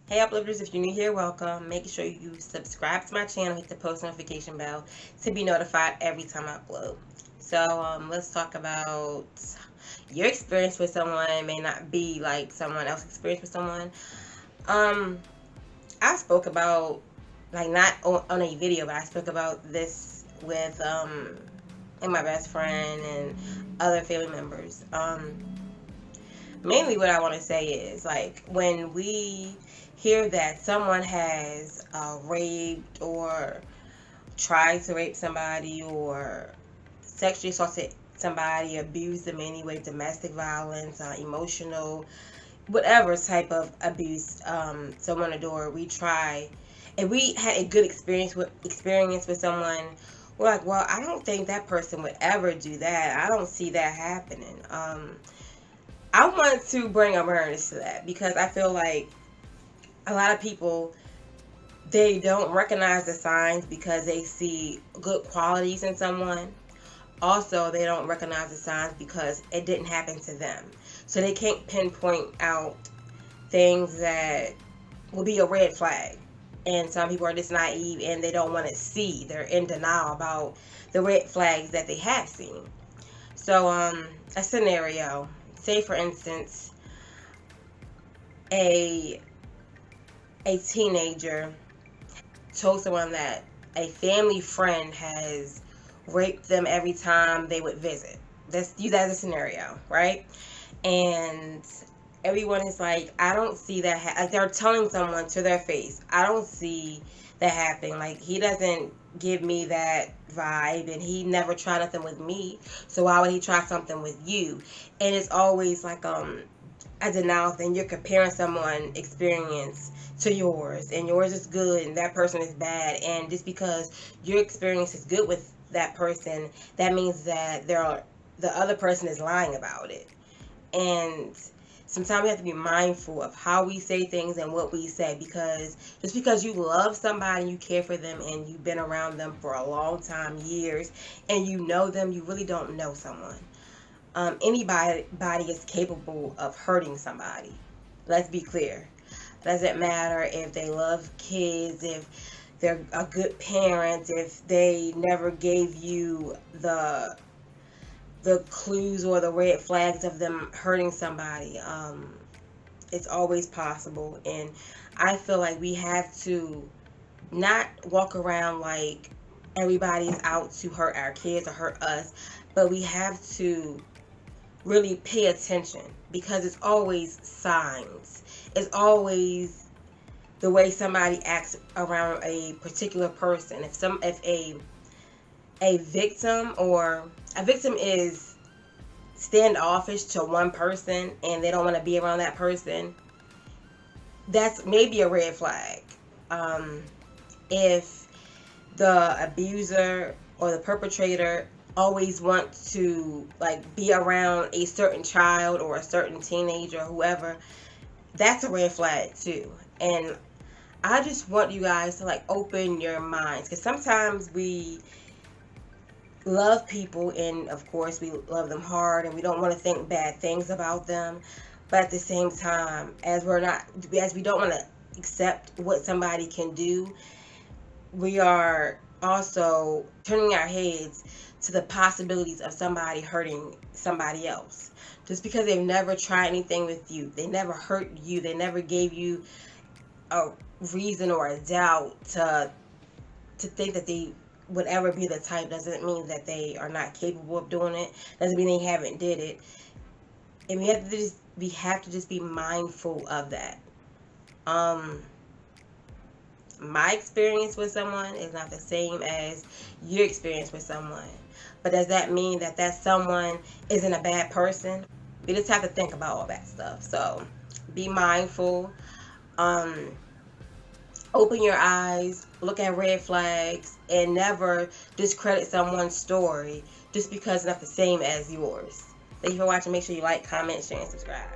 Hey Uplifters, if you're new here, welcome. Make sure you subscribe to my channel, hit the post notification bell to be notified every time I upload. So let's talk about your experience with someone may not be like someone else's experience with someone. Um, I spoke about, like, not on a video, but I spoke about this with and my best friend and other family members. Mainly what I want to say is, like, when we hear that someone has raped or tried to rape somebody or sexually assaulted somebody, abused them anyway, domestic violence, emotional, whatever type of abuse someone adored, we try, and we had a good experience with someone. We're like, well, I don't think that person would ever do that. I don't see that happening. I want to bring awareness to that because I feel like a lot of people, they don't recognize the signs because they see good qualities in someone. Also, they don't recognize the signs because it didn't happen to them. So they can't pinpoint out things that will be a red flag. And some people are just naive and they don't want to see. They're in denial about the red flags that they have seen. So, a scenario. Say, for instance, a teenager told someone that a family friend has raped them every time they would visit. Let's use that as a scenario, right? And everyone is like, I don't see that. Like, they're telling someone to their face, I don't see that happening. Like, he doesn't give me that vibe, and he never tried nothing with me. So why would he try something with you? And it's always like a denial thing. You're comparing someone's experience to yours, and yours is good and that person is bad, and just because your experience is good with that person, that means that the other person is lying about it. And sometimes we have to be mindful of how we say things and what we say, because just because you love somebody, you care for them, and you've been around them for a long time, years, and you know them, you really don't know someone. Anybody is capable of hurting somebody. Let's be clear. Doesn't matter if they love kids, if they're a good parent, if they never gave you the clues or the red flags of them hurting somebody. It's always possible, and I feel like we have to not walk around like everybody's out to hurt our kids or hurt us, but we have to really pay attention, because it's always signs. It's always the way somebody acts around a particular person. If a victim is standoffish to one person and they don't want to be around that person, that's maybe a red flag. If the abuser or the perpetrator always want to, like, be around a certain child or a certain teenager or whoever, that's a red flag too. And I just want you guys to, like, open your minds, because sometimes we love people, and of course we love them hard, and we don't want to think bad things about them, but at the same time, as we don't want to accept what somebody can do, we are also turning our heads to the possibilities of somebody hurting somebody else. Just because they've never tried anything with you, they never hurt you, they never gave you a reason or a doubt to think that they would ever be the type, doesn't mean that they are not capable of doing it. Doesn't mean they haven't did it. And we have to just be mindful of that. My experience with someone is not the same as your experience with someone. But does that mean that someone isn't a bad person? We just have to think about all that stuff. So be mindful. Open your eyes, look at red flags, and never discredit someone's story just because it's not the same as yours. Thank you for watching. Make sure you like, comment, share, and subscribe.